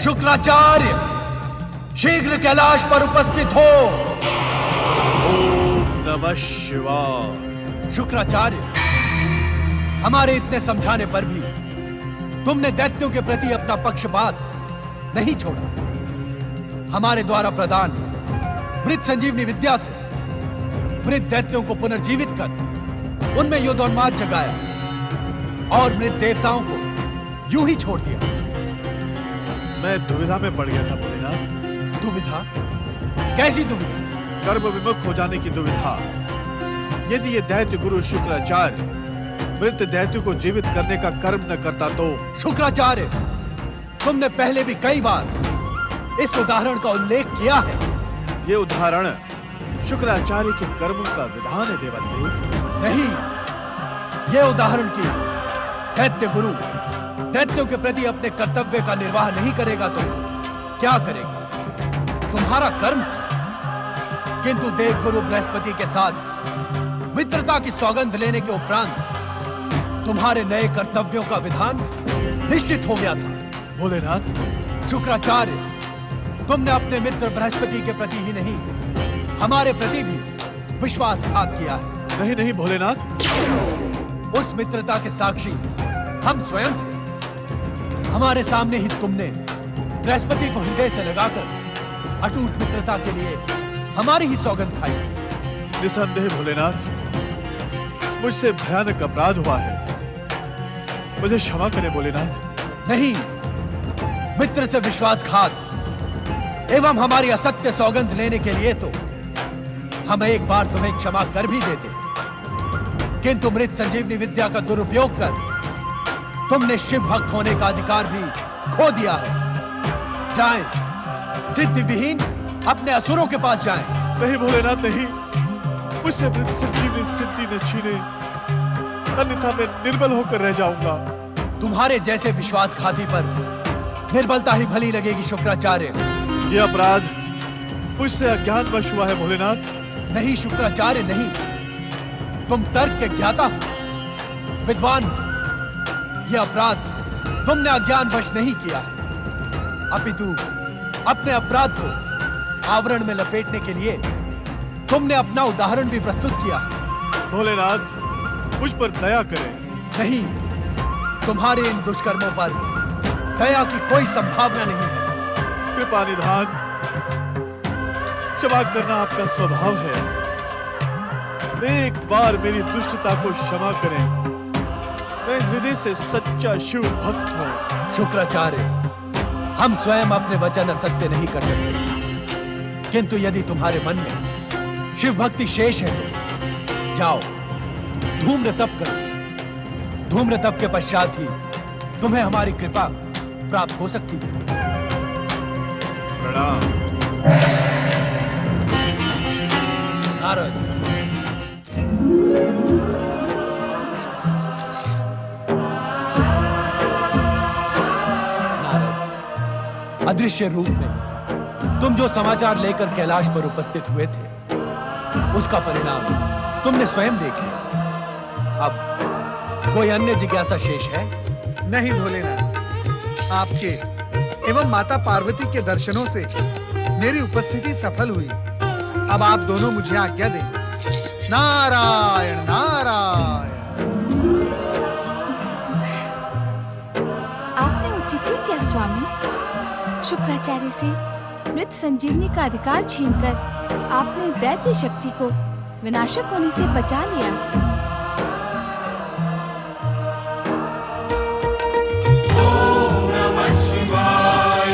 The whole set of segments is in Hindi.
शुक्राचार्य, शीघ्र कैलाश पर उपस्थित हो। ओम नमः शिवाय। शुक्राचार्य, हमारे इतने समझाने पर भी तुमने दैत्यों के प्रति अपना पक्षपात नहीं छोड़ा। हमारे द्वारा प्रदान मृत संजीवनी विद्या से मृत दैत्यों को पुनर्जीवित कर उनमें युद्धोन्माद जगाया और मृत देवताओं को यूं ही छोड़ दिया। मैं दुविधा में पड़ गया था भोलेनाथ। दुविधा? कैसी दुविधा? कर्म विमुख हो जाने की दुविधा। यदि ये दैत्य गुरु शुक्राचार्य मृत दैत्य को जीवित करने का कर्म न करता तो। शुक्राचार्य, तुमने पहले भी कई बार इस उदाहरण का उल्लेख किया है। ये उदाहरण शुक्राचार्य के कर्मों का विधान है देवदेव। नहीं, ये उदाहरण की दैत्य गुरु दैत्यों के प्रति अपने कर्तव्य का निर्वाह नहीं करेगा तो क्या करेगा? तुम्हारा कर्म था। किंतु देवगुरु बृहस्पति के साथ मित्रता की सौगंध लेने के उपरांत तुम्हारे नए कर्तव्यों का विधान निश्चित हो गया था। भोलेनाथ, शुक्राचार्य, तुमने अपने मित्र बृहस्पति के प्रति ही नहीं, हमारे प्रति भी विश्वासघात किया है। नहीं नहीं भोलेनाथ, उस मित्रता के साक्षी हम स्वयं थे। हमारे सामने ही तुमने बृहस्पति को हृदय से लगाकर अटूट मित्रता के लिए हमारी ही सौगंध खाई। निसंदेह भोलेनाथ, मुझसे भयानक अपराध हुआ है, मुझे क्षमा करें भोलेनाथ। नहीं, मित्र से विश्वासघात एवं हमारी असत्य सौगंध लेने के लिए तो हम एक बार तुम्हें क्षमा कर भी देते, किंतु मृत संजीवनी विद्या का दुरुपयोग कर तुमने शिव भक्त होने का अधिकार भी खो दिया है। जाएं, सिद्धि विहीन अपने असुरों के पास जाएं। नहीं भोलेनाथ, नहीं, मुझसे मृत संजीवनी सिद्धि न छीने, अन्यथा मैं निर्बल होकर रह जाऊंगा। तुम्हारे जैसे विश्वासघाती पर निर्बलता ही भली लगेगी शुक्राचार्य। यह अपराध मुझसे अज्ञानवश हुआ है भोलेनाथ। नहीं शुक्राचार्य, नहीं, तुम तर्क के ज्ञाता हो, विद्वान हो। यह अपराध तुमने अज्ञानवश नहीं किया, अपितु अपने अपराध को आवरण में लपेटने के लिए तुमने अपना उदाहरण भी प्रस्तुत किया। भोलेनाथ, मुझ पर दया करें। नहीं, तुम्हारे इन दुष्कर्मों पर दया की कोई संभावना नहीं है। कृपा निधान, क्षमा करना आपका स्वभाव है। एक बार मेरी दुष्टता को क्षमा करें। मैं हृदय से सच्चा शिव भक्त हूं। शुक्राचार्य, हम स्वयं अपने वचन असत्य नहीं कर सकते, किंतु यदि तुम्हारे मन में शिव भक्ति शेष है तो जाओ, धूम्र तप करो। धूम्र तप के पश्चात ही तुम्हें हमारी कृपा प्राप्त हो सकती है। प्रणाम। नारद, अदृश्य रूप में तुम जो समाचार लेकर कैलाश पर उपस्थित हुए थे, उसका परिणाम तुमने स्वयं देख लिया। अब कोई अन्य जिज्ञासा शेष है? नहीं भोलेनाथ, आपके एवं माता पार्वती के दर्शनों से मेरी उपस्थिति सफल हुई। अब आप दोनों मुझे आज्ञा दें। नारायण नारायण। आपने उचित ही किया स्वामी। शुक्राचार्य से मृत संजीवनी का अधिकार छीनकर आपने दैत्य शक्ति को विनाशक होने से बचा लिया। ओम नमः शिवाय,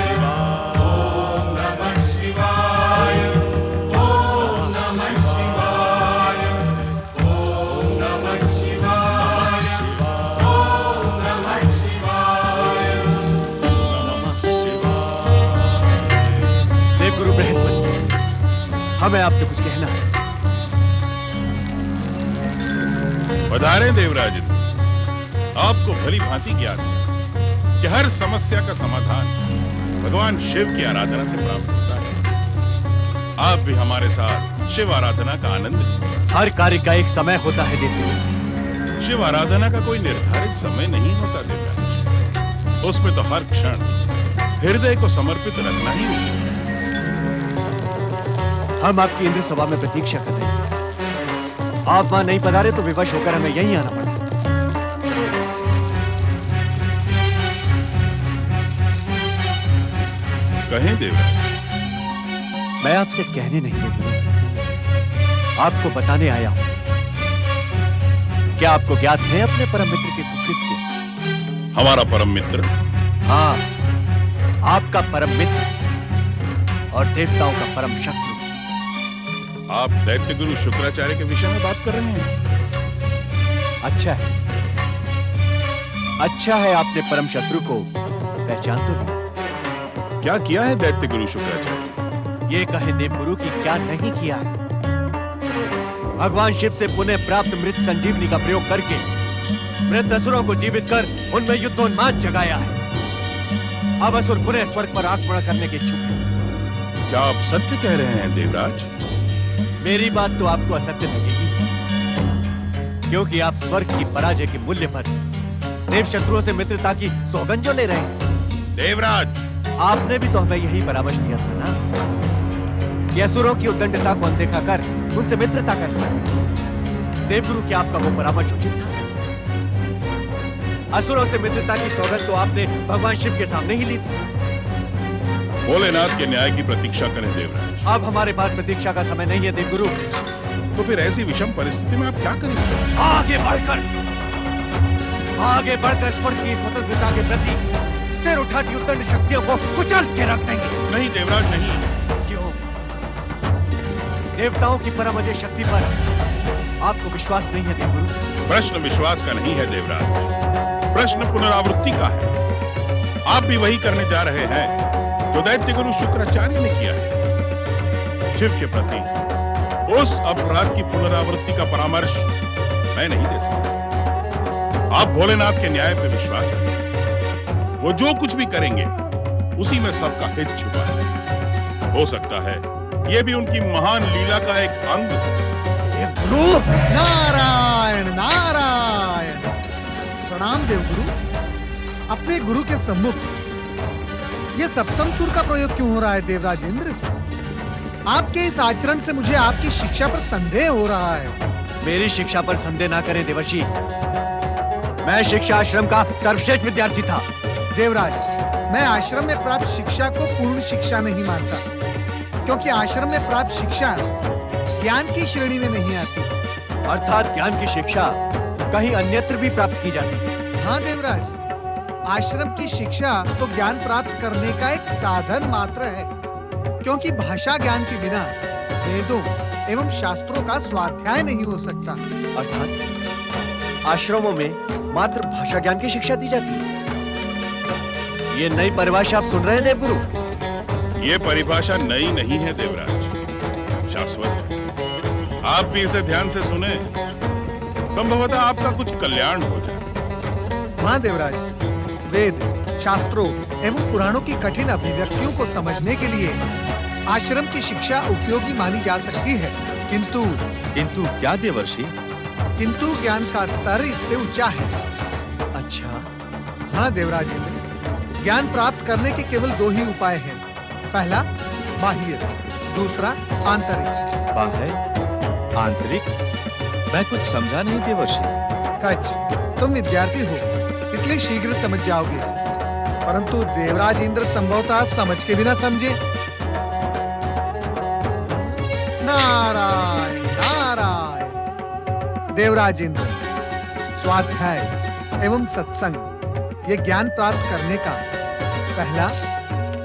ओम नमः शिवाय, ओम नमः शिवाय, ओम नमः शिवाय, ओम नमः शिवाय। देव गुरु बृहस्पति, हमें आपसे कुछ कहना है। बधारे देवराज, आपको भली भांति ज्ञात है कि हर समस्या का समाधान भगवान शिव की आराधना से प्राप्त होता है। आप भी हमारे साथ शिव आराधना का आनंद लीजिए। हर कार्य का एक समय होता है देवदेव। शिव आराधना का कोई निर्धारित समय नहीं होता देवराज। उसमें तो हर क्षण हृदय को समर्पित रखना ही उचित है। हम आपकी इंद्र सभा में प्रतीक्षा कर रहे हैं। आप वहां नहीं पधारे तो विवश होकर हमें यहीं आना पड़ा। कहें देवराज। मैं आपसे कहने नहीं लगी, आपको बताने आया हूं। क्या आपको ज्ञात है अपने परम मित्र के कुकृत्य? हमारा परम मित्र? हाँ, आपका परम मित्र और देवताओं का परम शत्रु। आप दैत्य गुरु शुक्राचार्य के विषय में बात कर रहे हैं? अच्छा है, अच्छा है आपने परम शत्रु को पहचान तो लिया। क्या किया है दैत्य गुरु शुक्राचार्य? ये कहे देवगुरु की क्या नहीं किया है। भगवान शिव से पुनः प्राप्त मृत संजीवनी का प्रयोग करके मृत असुरों को जीवित कर उनमें युद्धोन्माद जगाया है। अब असुर पुनः स्वर्ग पर आक्रमण करने के इच्छुक हैं। क्या आप सत्य कह रहे हैं देवराज? मेरी बात तो आपको असत्य लगेगी, क्योंकि आप स्वर्ग की पराजय के मूल्य पर देव शत्रुओं से मित्रता की सौगंध जो ले रहे हैं। देवराज, आपने भी तो हमें यही परामर्श दिया था ना कि असुरों की उद्दंडता को अनदेखा कर उनसे मित्रता करना। देवगुरु, क्या आपका वो परामर्श उचित था? असुरों से मित्रता की सौगंध तो आपने भगवान शिव के सामने ही ली थी। भोलेनाथ के न्याय की प्रतीक्षा करें देवराज। अब हमारे पास प्रतीक्षा का समय नहीं है देवगुरु। तो फिर ऐसी विषम परिस्थिति में आप क्या करेंगे? आगे बढ़कर स्वर्ग की स्वतंत्रता के प्रति सिर उठाती उद्दंड शक्तियों को कुचल के रख देंगे। नहीं देवराज, नहीं। क्यों? देवताओं की परम अजय शक्ति पर आपको विश्वास नहीं है देवगुरु? प्रश्न विश्वास का नहीं है देवराज, प्रश्न पुनरावृत्ति का है। आप भी वही करने जा रहे हैं जो दैत्य गुरु शुक्राचार्य ने किया है। शिव के प्रति उस अपराध की पुनरावृत्ति का परामर्श मैं नहीं दे सकता। आप भोलेनाथ के न्याय पर विश्वास रखें। वो जो कुछ भी करेंगे उसी में सबका हित छुपा है। हो सकता है ये भी उनकी महान लीला का एक अंग हो। नारायण नारायण। प्रणाम देवगुरु। अपने गुरु के सम्मुख ये सप्तम सुर का प्रयोग क्यों हो रहा है देवराज इंद्र? आपके इस आचरण से मुझे आपकी शिक्षा पर संदेह हो रहा है। मेरी शिक्षा पर संदेह ना करें देवर्षि। मैं शिक्षा आश्रम का सर्वश्रेष्ठ विद्यार्थी था। देवराज, मैं आश्रम में प्राप्त शिक्षा को पूर्ण शिक्षा नहीं मानता, क्योंकि आश्रम में प्राप्त शिक्षा ज्ञान की श्रेणी में नहीं आती। अर्थात ज्ञान की शिक्षा कहीं अन्यत्र भी प्राप्त की जाती है। हाँ देवराज, आश्रम की शिक्षा तो ज्ञान प्राप्त करने का एक साधन मात्र है, क्योंकि भाषा ज्ञान के बिना वेदों एवं शास्त्रों का स्वाध्याय नहीं हो सकता। अर्थात आश्रमों में मात्र भाषा ज्ञान की शिक्षा दी जाती है। ये नई परिभाषा आप सुन रहे हैं देवगुरु? ये परिभाषा नई नहीं है देवराज, शाश्वत है। आप भी इसे ध्यान से सुने, संभवतः आपका कुछ कल्याण हो जाए। हाँ देवराज, वेद, शास्त्रों एवं पुराणों की कठिन अभिव्यक्तियों को समझने के लिए आश्रम की शिक्षा उपयोगी मानी जा सकती है, किंतु क्या देवर्षि? किंतु ज्ञान का स्तर इससे ऊंचा है। अच्छा, हाँ देवराज इंद्र, ज्ञान प्राप्त करने के केवल दो ही उपाय हैं। पहला बाह्य, दूसरा आंतरिक। बाह्य, आंतरिक? मैं कुछ समझा नहीं देवर्षि। कच, तुम विद्यार्थी हो इसलिए शीघ्र समझ जाओगे, परंतु देवराज इंद्र संभवतः समझ के बिना समझे। नारायण नारायण। देवराज इंद्र, स्वाध्याय एवं सत्संग ये ज्ञान प्राप्त करने का पहला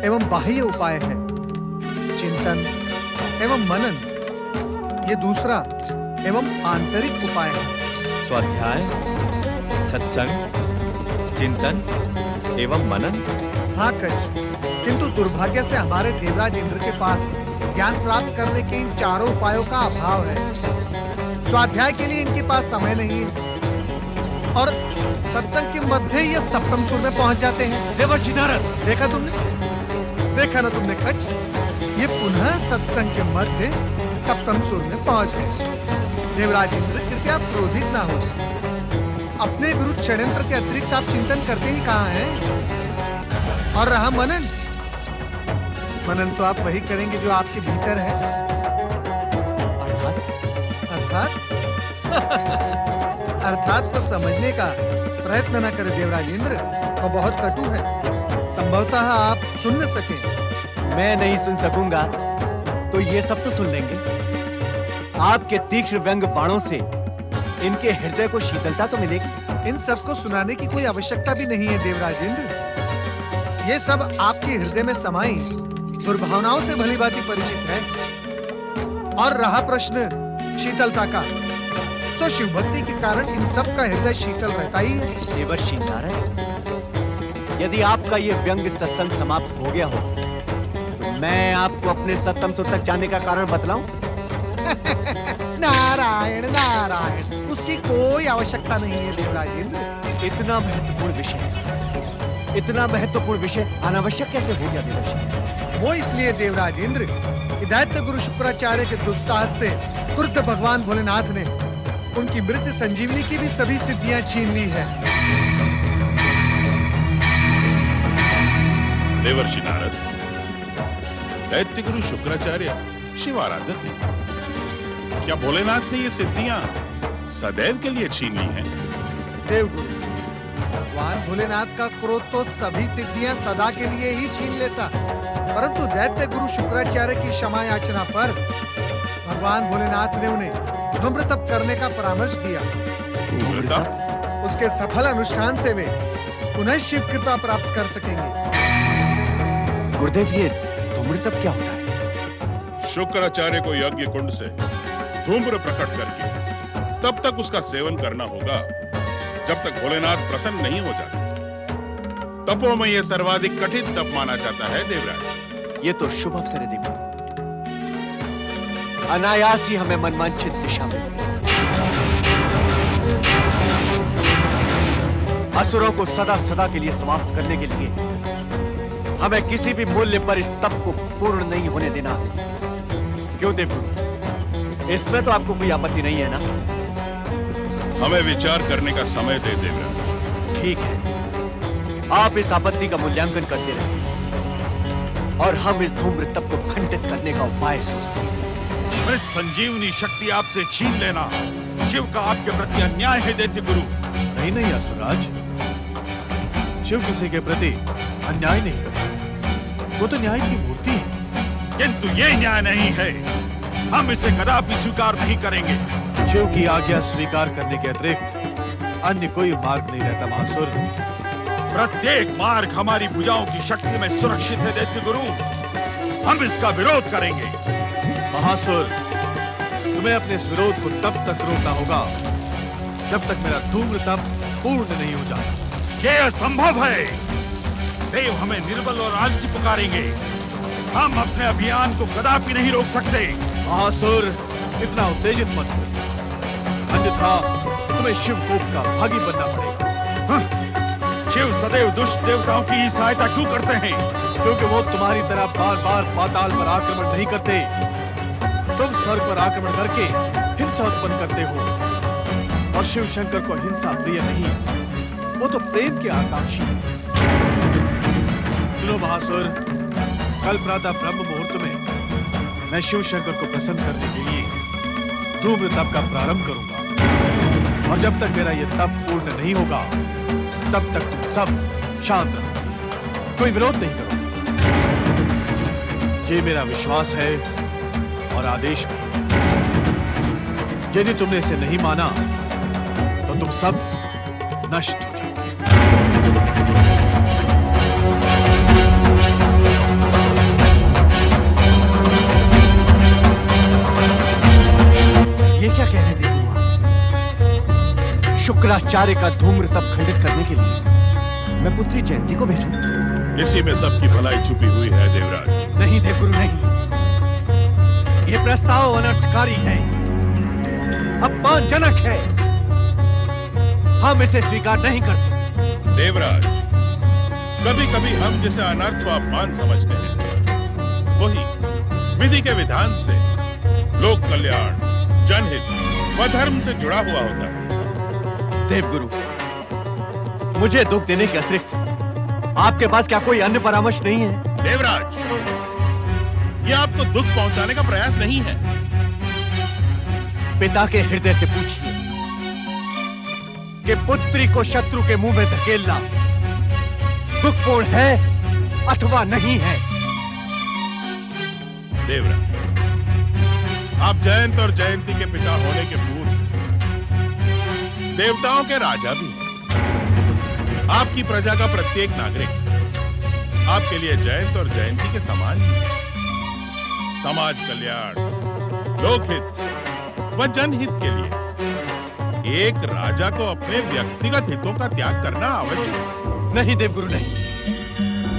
एवं बाह्य उपाय है। चिंतन एवं मनन ये दूसरा एवं आंतरिक उपाय है। स्वाध्याय, सत्संग, चिंतन एवं मनन। हाँ कच, किंतु दुर्भाग्य से हमारे देवराज इंद्र के पास ज्ञान प्राप्त करने के इन चारों उपायों का अभाव है। स्वाध्याय के लिए इनके पास समय नहीं है और सत्संग के मध्य ये सप्तम सुर में पहुंच जाते हैं। देवर्षि नारद, देखा ना तुमने कच, ये पुनः सत्संग के मध्य सप्तम सुर में पहुंच गए। देवराज इंद्र, कृपया क्रोधित ना हो। अपने गुरु षड्यंत्र के अतिरिक्त आप चिंतन करते ही कहाँ हैं? और रहा मनन, मनन तो आप वही करेंगे जो आपके भीतर है। अर्थात अर्थात अर्थात तो समझने का प्रयत्न न करें देवराज इंद्र, वो बहुत कटु है। संभवतः आप सुन न सके। मैं नहीं सुन सकूंगा तो ये सब तो सुन लेंगे। आपके तीक्ष्ण व्यंग बाणों से इनके हृदय को शीतलता तो मिलेगी। इन सबको सुनाने की कोई आवश्यकता भी नहीं है देवराज इंद्र। ये सब आपके हृदय में समाई दुर्भावनाओं से भलीभांति परिचित है। और रहा प्रश्न शीतलता का, सो शिव भक्ति के कारण इन सब का हृदय शीतल रहता ही है। देवर्षि नारद, यदि आपका ये व्यंग सत्संग समाप्त हो गया हो तो मैं आपको अपने सप्तम सुर तक जाने का कारण बतलाऊं? नारायण नारायण, उसकी कोई आवश्यकता नहीं है देवराज इंद्र। इतना महत्वपूर्ण विषय अनावश्यक कैसे हो गया देवर्षि? वो इसलिए देवराज इंद्र कि दैत्य गुरु शुक्राचार्य के दुस्साहस से क्रुद्ध भगवान भोलेनाथ ने उनकी मृत संजीवनी की भी सभी सिद्धियां छीन ली है। देवर्षि नारद, दैत्य गुरु शुक्राचार्य शिव आराधक हैं। क्या भोलेनाथ ने ये सिद्धियां सदैव के लिए छीन ली हैं? देवगुरु, भगवान भोलेनाथ का क्रोध तो सभी सिद्धियां सदा के लिए ही छीन लेता, परंतु दैत्य गुरु शुक्राचार्य की क्षमा याचना पर भगवान भोलेनाथ ने उन्हें धूम्र तप करने का परामर्श दिया। धूम्रतप? उसके सफल अनुष्ठान से वे पुनः शिव कृपा प्राप्त कर सकेंगे। गुरुदेव, ये धूम्र तप क्या होता है? शुक्राचार्य को यज्ञ कुंड से धूम्र प्रकट करके तब तक उसका सेवन करना होगा जब तक भोलेनाथ प्रसन्न नहीं हो जाते। तपों में यह सर्वाधिक कठिन तप माना जाता है देवराज। ये तो शुभ अवसर है देवगुरु। अनायास ही हमें मनवांछित दिशा मिल गई। असुरों को सदा सदा के लिए समाप्त करने के लिए हमें किसी भी मूल्य पर इस तप को पूर्ण नहीं होने देना है। क्यों देवगुरु, इसमें तो आपको कोई आपत्ति नहीं है ना? हमें विचार करने का समय दे देवराज। ठीक है, आप इस आपत्ति का मूल्यांकन करते रहिए और हम इस धूम्र तप को खंडित करने का उपाय सोचते हैं। मृत संजीवनी शक्ति आपसे छीन लेना शिव का आपके प्रति अन्याय है दैत्य गुरु। नहीं नहीं असुरराज, शिव किसी के प्रति अन्याय नहीं करता, वो तो न्याय की मूर्ति है। किंतु ये न्याय नहीं है, हम इसे कदापि स्वीकार नहीं करेंगे। शिव की आज्ञा स्वीकार करने के अतिरिक्त अन्य कोई मार्ग नहीं रहता महासुर। प्रत्येक मार्ग हमारी भुजाओं की शक्ति में सुरक्षित है दैत्य गुरु, हम इसका विरोध करेंगे। महासुर, तुम्हें अपने इस विरोध को तब तक रोकना होगा जब तक मेरा धूम्र तप पूर्ण नहीं हो जाता। ये असंभव है। देव हमें निर्बल और आलसी पुकारेंगे, हम अपने अभियान को कदापि नहीं रोक सकते। महासुर, इतना उत्तेजित मत हो, अन्यथा तुम्हें शिव कोप का भागी बनना पड़ेगा। शिव सदैव दुष्ट देवताओं की ही सहायता क्यों करते हैं? क्योंकि वो तुम्हारी तरह बार बार पाताल पर आक्रमण नहीं करते। तुम स्वर्ग पर आक्रमण करके हिंसा उत्पन्न करते हो, और शिव शंकर को हिंसा प्रिय नहीं, वो तो प्रेम के आकांक्षी है। सुनो महासुर, कल प्रातः ब्रह्म मुहूर्त में मैं शिव शंकर को प्रसन्न करने के लिए धूम्र तप का प्रारंभ करूंगा, और जब तक मेरा यह तप पूर्ण नहीं होगा तब तक तुम सब शांत रहोगे, कोई विरोध नहीं करोगे। ये मेरा विश्वास है और आदेश भी। यदि तुमने इसे नहीं माना तो तुम सब नष्ट हो जाओगे। ये क्या कह रहे देवगुरु? शुक्राचार्य का धूम्र तप खंडित करने के लिए मैं पुत्री जयंती को भेजूं? इसी में सबकी भलाई छुपी हुई है देवराज। नहीं देवगुरु, नहीं। ये प्रस्ताव अनर्थकारी है, अपमानजनक है, हम इसे स्वीकार नहीं करते। देवराज, कभी कभी हम जिसे अनर्थ व अपमान समझते हैं वही विधि के विधान से लोक कल्याण, जनहित व धर्म से जुड़ा हुआ होता है। देवगुरु, मुझे दुख देने के अतिरिक्त आपके पास क्या कोई अन्य परामर्श नहीं है? देवराज, ये आपको दुख पहुंचाने का प्रयास नहीं है। पिता के हृदय से पूछिए कि पुत्री को शत्रु के मुंह में धकेलना दुखपूर्ण है अथवा नहीं है। देवराज, आप जयंत और जयंती के पिता होने के पूर्व देवताओं के राजा भी हैं। आपकी प्रजा का प्रत्येक नागरिक आपके लिए जयंत और जयंती के समान ही है। समाज कल्याण, लोकहित व जनहित के लिए एक राजा को अपने व्यक्तिगत हितों का त्याग करना आवश्यक है। नहीं देवगुरु, नहीं,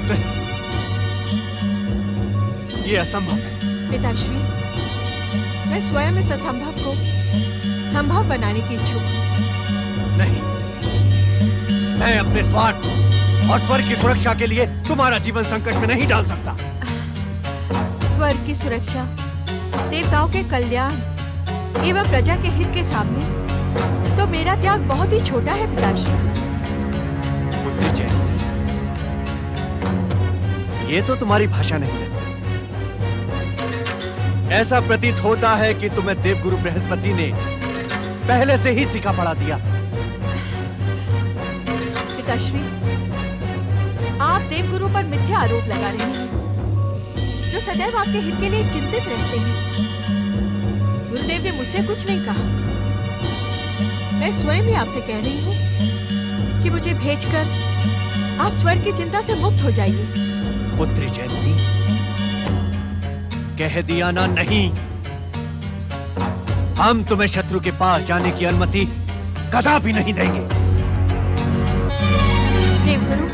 नहीं। ये असंभव है। पिताश्री, मैं स्वयं इस असंभव को संभव बनाने की इच्छुक हूँ। नहीं, मैं अपने स्वार्थ और स्वर्ग की सुरक्षा के लिए तुम्हारा जीवन संकट में नहीं डाल सकता। स्वर्ग की सुरक्षा, देवताओं के कल्याण एवं प्रजा के हित के सामने तो मेरा त्याग बहुत ही छोटा है पिताश्री। पुत्री जय, ये तो तुम्हारी भाषा नहीं लगती। ऐसा प्रतीत होता है कि तुम्हें देवगुरु बृहस्पति ने पहले से ही सिखा पढ़ा दिया। पिताश्री, आप देवगुरु पर मिथ्या आरोप लगा रहे हैं, जो सदैव आपके हित के लिए चिंतित रहते हैं। गुरुदेव ने मुझसे कुछ नहीं कहा। मैं स्वयं ही आपसे कह रही हूँ कि मुझे भेजकर आप स्वर्ग की चिंता से मुक्त हो जाइए। पुत्री जयंती, कह दिया ना, नहीं। हम तुम्हें शत्रु के पास जाने की अनुमति कदापि नहीं देंगे। देवगुरु,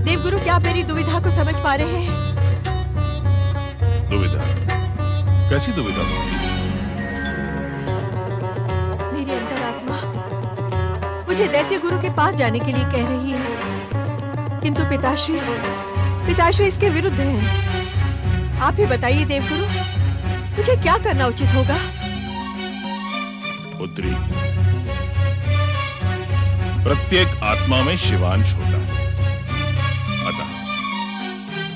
देवगुरु, क्या आप मेरी दुविधा को समझ पा रहे हैं? दुविधा? कैसी दुविधा होगी? मेरी अंतरात्मा मुझे दैत्य गुरु के पास जाने के लिए कह रही है, किंतु पिताश्री, पिताश्री इसके विरुद्ध हैं। आप ही बताइए देवगुरु, मुझे क्या करना उचित होगा? पुत्री, प्रत्येक आत्मा में शिवांश होता है, अतः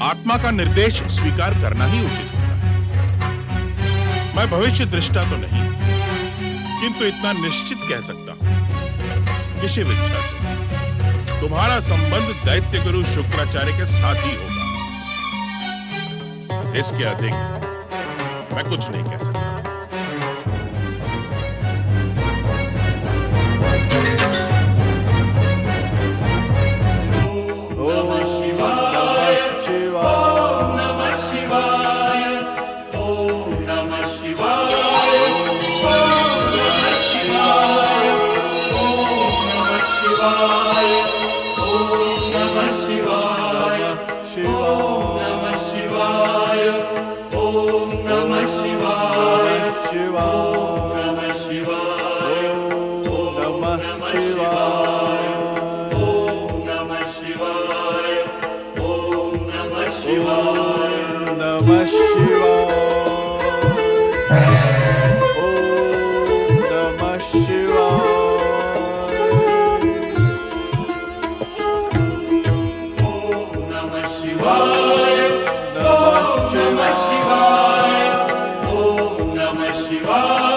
आत्मा का निर्देश स्वीकार करना ही उचित होता है। मैं भविष्य दृष्टा तो नहीं, किंतु इतना निश्चित कह सकता हूं कि शिव इच्छा से तुम्हारा संबंध दैत्य गुरु शुक्राचार्य के साथ ही होगा। इसके अधिक मैं कुछ नहीं कह सकता। Shiva.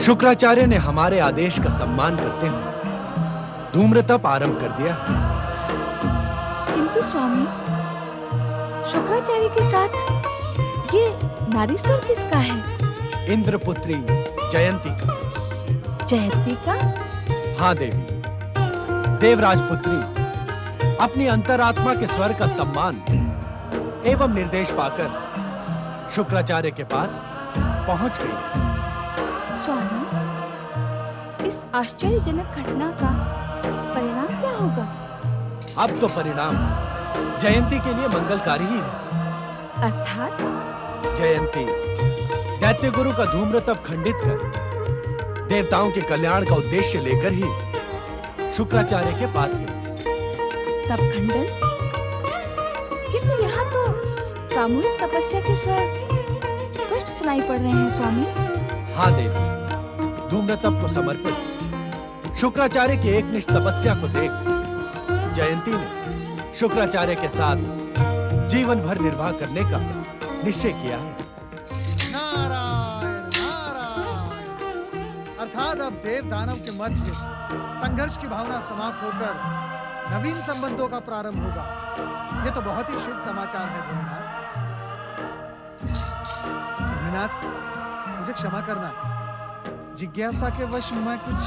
शुक्राचार्य ने हमारे आदेश का सम्मान करते हुए धूम्रतप आरंभ कर दिया। किंतु स्वामी, शुक्राचार्य के साथ ये नारी स्वर किसका है? इंद्रपुत्री जयंती का। जयंती का? हाँ देवी, देवराज पुत्री अपनी अंतरात्मा के स्वर का सम्मान एवं निर्देश पाकर शुक्राचार्य के पास पहुंच गई। स्वामी, इस आश्चर्यजनक घटना का परिणाम क्या होगा? अब तो परिणाम जयंती के लिए मंगलकारी ही है। अर्थात? जयंती दैत्य गुरु का धूम्रतप खंडित कर देवताओं के कल्याण का उद्देश्य लेकर ही शुक्राचार्य के पास गई। तप खंडन? किंतु यहाँ तो सामूहिक तपस्या के स्वर स्पष्ट सुनाई पड़ रहे हैं स्वामी। हाँ देवी, धूम्रतप को समर्पित शुक्राचार्य की एकनिष्ठ तपस्या को देख जयंती ने शुक्राचार्य के साथ जीवन भर निर्वाह करने का निश्चय किया है। नारायण नारायण। अर्थात अब देव दानव के मध्य संघर्ष की भावना समाप्त होकर नवीन संबंधों का प्रारंभ होगा। ये तो बहुत ही शुभ समाचार है भूमिनाथ। मुझे क्षमा करना, जिज्ञासा के वश मैं कुछ।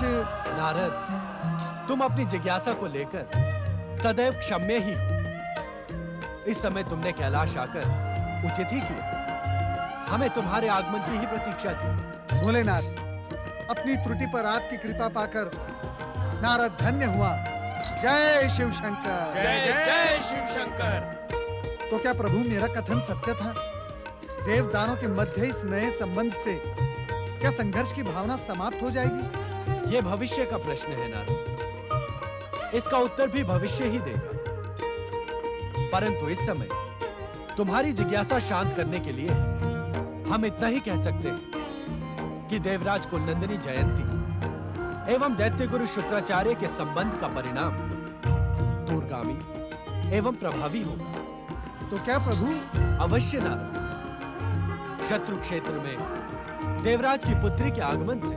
नारद, तुम अपनी जिज्ञासा को लेकर सदैव क्षम्य ही हो। इस समय तुमने कैलाश आकर उचित ही किया। हमें तुम्हारे आगमन की ही प्रतीक्षा थी। भोलेनाथ, अपनी त्रुटि पर आपकी कृपा पाकर नारद धन्य हुआ। जय शिव शंकर। जय जय शिव शंकर। तो क्या प्रभु मेरा कथन सत्य था? देवदानों के मध्य इस नए संबंध से क्या संघर्ष की भावना समाप्त हो जाएगी? यह भविष्य का प्रश्न है नारद। इसका उत्तर भी भविष्य ही देगा। परंतु इस समय तुम्हारी जिज्ञासा शांत करने के लिए हम इतना ही कह सकते हैं कि देवराज कुलनंदिनी जयंती एवं दैत्य गुरु शुक्राचार्य के संबंध का परिणाम दूरगामी एवं प्रभावी होगा। तो क्या प्रभु? अवश्य नारद। शत्रु क्षेत्र में देवराज की पुत्री के आगमन से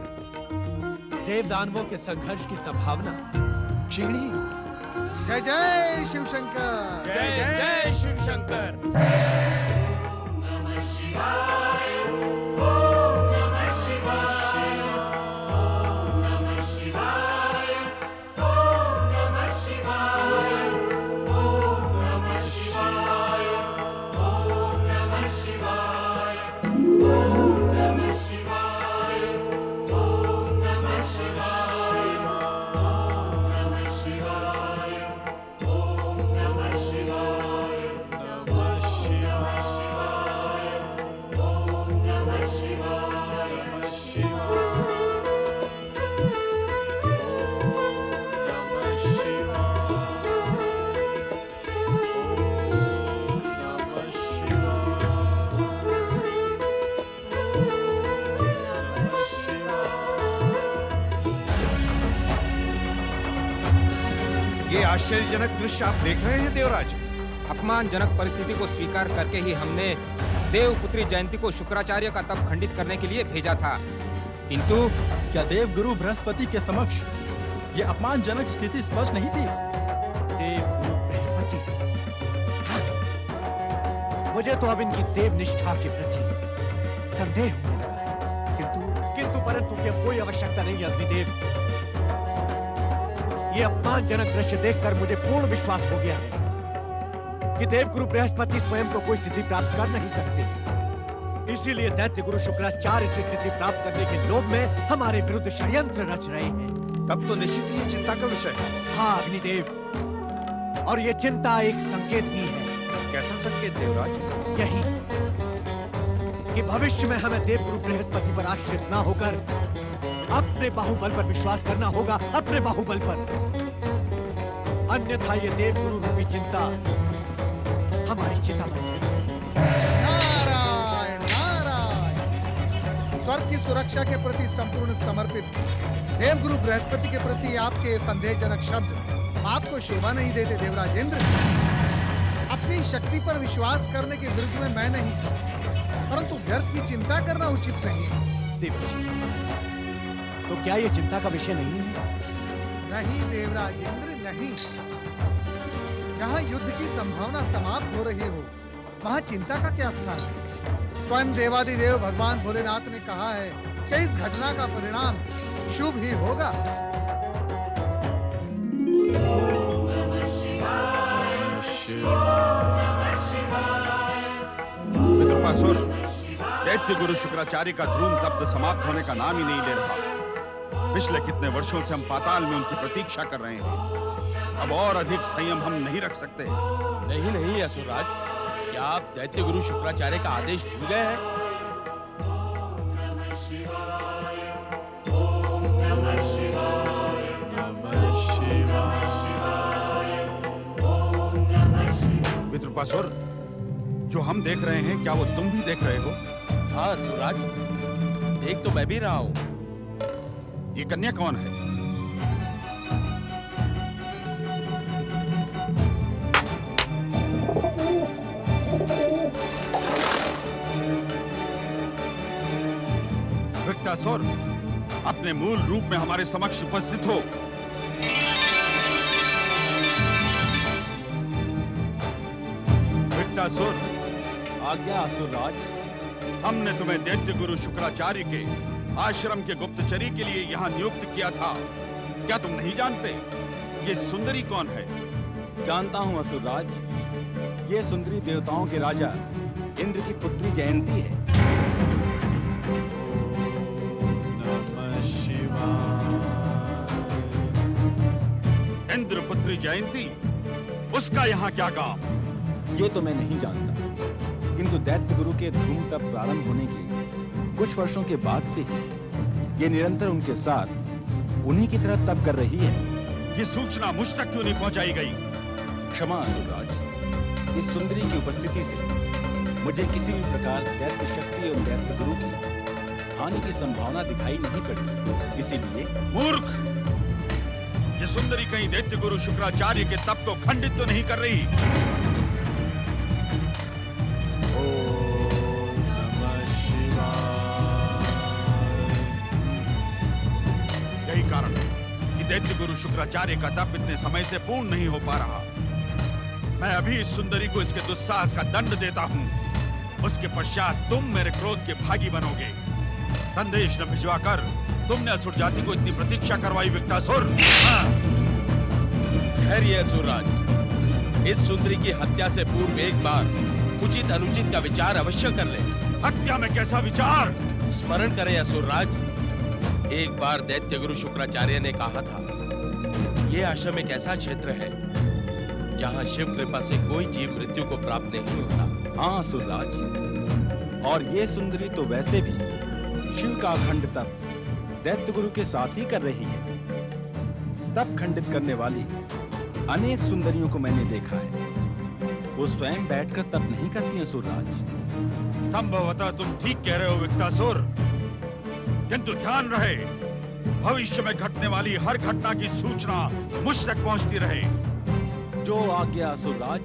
देवदानवों के संघर्ष की संभावना क्षीण ही होगी। जय जय शिव शंकर। जय जय शिव शंकर। ये आश्चर्यजनक दृश्य आप देख रहे हैं देवराज। अपमानजनक परिस्थिति को स्वीकार करके ही हमने देवपुत्री जयंती को शुक्राचार्य का तप खंडित करने के लिए भेजा था। किंतु क्या देव गुरु बृहस्पति के समक्ष ये अपमानजनक स्थिति स्पष्ट नहीं थी? देव गुरु बृहस्पति, हाँ। मुझे तो अब इनकी देव निष्ठा के प्रति संदेह होने लगा है। किंतु परंतु क्या कोई आवश्यकता नहीं है अग्निदेव। ये अपमानजनक दृश्य देखकर मुझे पूर्ण विश्वास हो गया है कि देवगुरु बृहस्पति स्वयं को कोई सिद्धि प्राप्त कर नहीं सकते। इसीलिए दैत्य गुरु शुक्राचार्य से सिद्धि प्राप्त करने के लोभ में हमारे विरुद्ध षड्यंत्र रच रहे हैं। तब तो निश्चित ही चिंता का विषय है। हाँ अग्निदेव, और ये चिंता एक संकेत भी है। कैसा संकेत देवराज? यही कि भविष्य में हमें देवगुरु बृहस्पति पर आश्रित न होकर अपने बाहुबल पर विश्वास करना होगा, अपने बाहुबल पर। अन्यथा ये देवगुरु रूपी चिंता हमारी चिता बन जाएगी। नारायण नारायण। स्वर्ग की सुरक्षा के प्रति संपूर्ण समर्पित देवगुरु बृहस्पति के प्रति आपके संदेहजनक शब्द आपको शोभा नहीं देते देवराजेंद्र। अपनी शक्ति पर विश्वास करने के विरुद्ध में मैं नहीं, परंतु व्यर्थ की चिंता करना उचित नहीं। देवजी, तो क्या ये चिंता का विषय नहीं है? नहीं देवराज इंद्र, नहीं। जहाँ युद्ध की संभावना समाप्त हो रही हो, वहाँ चिंता का क्या स्थान है? स्वयं देवादिदेव भगवान भोलेनाथ ने कहा है कि इस घटना का परिणाम शुभ ही होगा। मित्रपासुर, दैत्य गुरु शुक्राचार्य का ध्रुव तप्त समाप्त होने का नाम ही नहीं ले रहा। पिछले कितने वर्षों से हम पाताल में उनकी प्रतीक्षा कर रहे हैं। अब और अधिक संयम हम नहीं रख सकते। नहीं नहीं असुरराज, क्या आप दैत्य गुरु शुक्राचार्य का आदेश भूल गए हैं? मित्रपासुर, जो हम देख रहे हैं क्या वो तुम भी देख रहे हो? हाँ असुरराज, देख तो मैं भी रहा हूँ। ये कन्या कौन है? विक्टासुर, अपने मूल रूप में हमारे समक्ष उपस्थित हो। विक्टासुर, आज्ञा असुरराज। हमने तुम्हें दैत्य गुरु शुक्राचार्य के आश्रम के गुप्तचरी के लिए यहाँ नियुक्त किया था। क्या तुम नहीं जानते ये सुंदरी कौन है? जानता हूँ असुरराज, ये सुंदरी देवताओं के राजा इंद्र की पुत्री जयंती है। इंद्र पुत्री जयंती, उसका यहाँ क्या काम? ये तो मैं नहीं जानता, किंतु दैत्य गुरु के धूम तप प्रारंभ होने के कुछ वर्षों के बाद से ही ये निरंतर उनके साथ उन्हीं की तरह तप कर रही है। ये सूचना मुझ तक क्यों नहीं पहुंचाई गई? क्षमा असुरराज, इस सुंदरी की उपस्थिति से मुझे किसी भी प्रकार दैत्य शक्ति और दैत्य गुरु की हानि की संभावना दिखाई नहीं पड़ी। इसीलिए मूर्ख, ये सुंदरी कहीं दैत्य गुरु शुक्राचार्य के तप को खंडित तो नहीं कर रही? यही कारण है कि दैत्य गुरु शुक्राचार्य का तप इतने समय से पूर्ण नहीं हो पा रहा। मैं अभी इस सुंदरी को इसके दुस्साहस का दंड देता हूँ। उसके पश्चात तुम मेरे क्रोध के भागी बनोगे। संदेश न भिजवाकर तुमने असुर जाति को इतनी प्रतीक्षा करवाई विक्टासुर। खैर असुरराज, इस सुंदरी की हत्या से पूर्व एक बार उचित अनुचित का विचार अवश्य कर ले। हत्या में कैसा विचार? स्मरण करें असुरराज, एक बार दैत्य गुरु शुक्राचार्य ने कहा था, ये आश्रम एक ऐसा क्षेत्र है जहाँ शिव कृपा से कोई जीव मृत्यु को प्राप्त नहीं होता। हाँ असुरराज, और ये सुंदरी तो वैसे भी शिव का अखंड तप दैत्य गुरु के साथ ही कर रही है। तप खंडित करने वाली अनेक सुंदरियों को मैंने देखा है, वो स्वयं बैठकर तप नहीं करती असुरराज। संभवतः तुम ठीक कह रहे हो विक्टासुर, किंतु ध्यान रहे, भविष्य में घटने वाली हर घटना की सूचना मुझ तक पहुंचती रहे। जो आज्ञा असुरराज।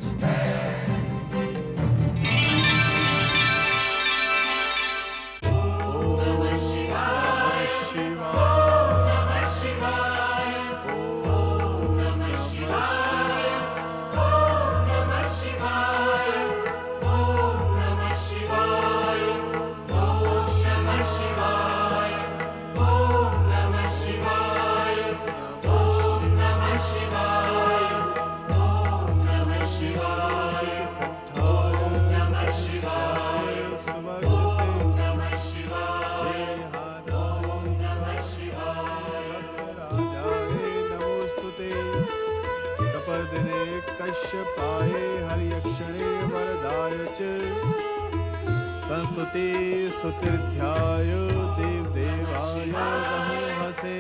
कश्यपाय हरियक्षणे वरदाय च संस्तुते स्तुतिर्ध्याय देवदेवाय वहसे।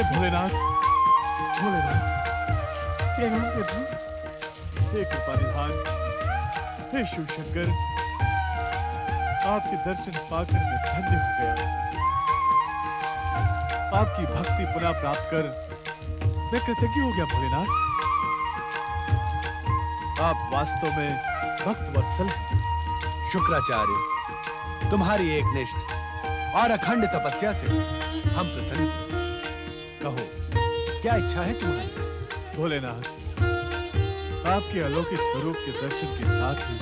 भोलेनाथ, भोलेनाथ, प्रणाम प्रभु। हे कृपा निधान, हे शिव शंकर, आपके दर्शन पाकर मैं धन्य हो गया। आपकी भक्ति पुनः प्राप्त कर मैं कृतज्ञ हो गया भोलेनाथ। आप वास्तव में भक्त वत्सल हैं। शुक्राचार्य, तुम्हारी एकनिष्ठ और अखंड तपस्या से हम प्रसन्न हैं। कहो, क्या इच्छा है तुम्हारी? भोलेनाथ, आपके अलौकिक स्वरूप के दर्शन के साथ ही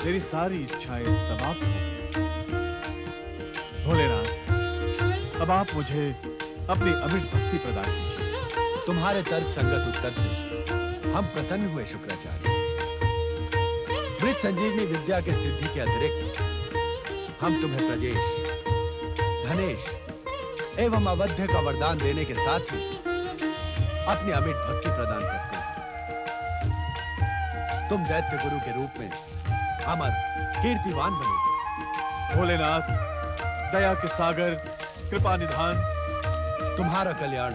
मेरी सारी इच्छाएं समाप्त हो गई। भोलेनाथ, अब आप मुझे अपनी अमिट भक्ति प्रदान कीजिए। तुम्हारे तर्क संगत उत्तर से हम प्रसन्न हुए शुक्राचार्य। मृत संजीवनी विद्या के सिद्धि के अतिरिक्त हम तुम्हें प्रजेश, धनेश एवं अवध्य का वरदान देने के साथ ही अपनी अमिट भक्ति प्रदान करते हैं। तुम दैत्य गुरु के रूप में अमर कीर्तिवान बनोगे। भोलेनाथ, दया के सागर, कृपा निधान, तुम्हारा कल्याण।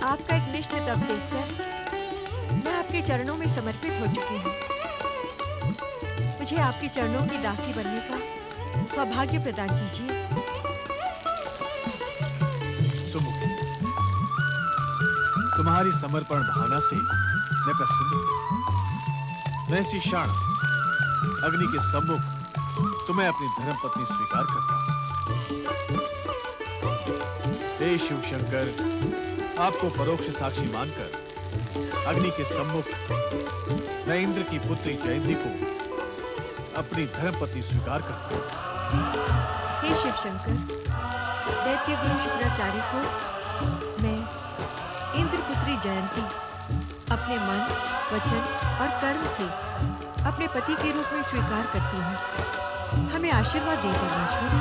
आपका एक निष्ठ तप देखकर मैं आपके चरणों में समर्पित हो चुकी हूँ। मुझे आपके चरणों की दासी बनने का सौभाग्य प्रदान कीजिए। सुमुखी, तुम्हारी समर्पण भावना से मैं प्रसन्न हूं। मैं इसी क्षण अग्नि के सम्मुख तुम्हें अपनी धर्मपत्नी स्वीकार करता हूं। हे शिव शंकर, आपको परोक्ष साक्षी मानकर अग्नि के सम्मुख मैं इंद्र की पुत्री जयंती को अपनी धर्मपत्नी स्वीकार करता हूं। हे शिव शंकर, दैत्य गुरु शुक्राचार्य को मैं इंद्र पुत्री जयंती अपने मन, वचन और कर्म से अपने पति के रूप में स्वीकार करती हूँ। हमें आशीर्वाद दे परमेश्वर।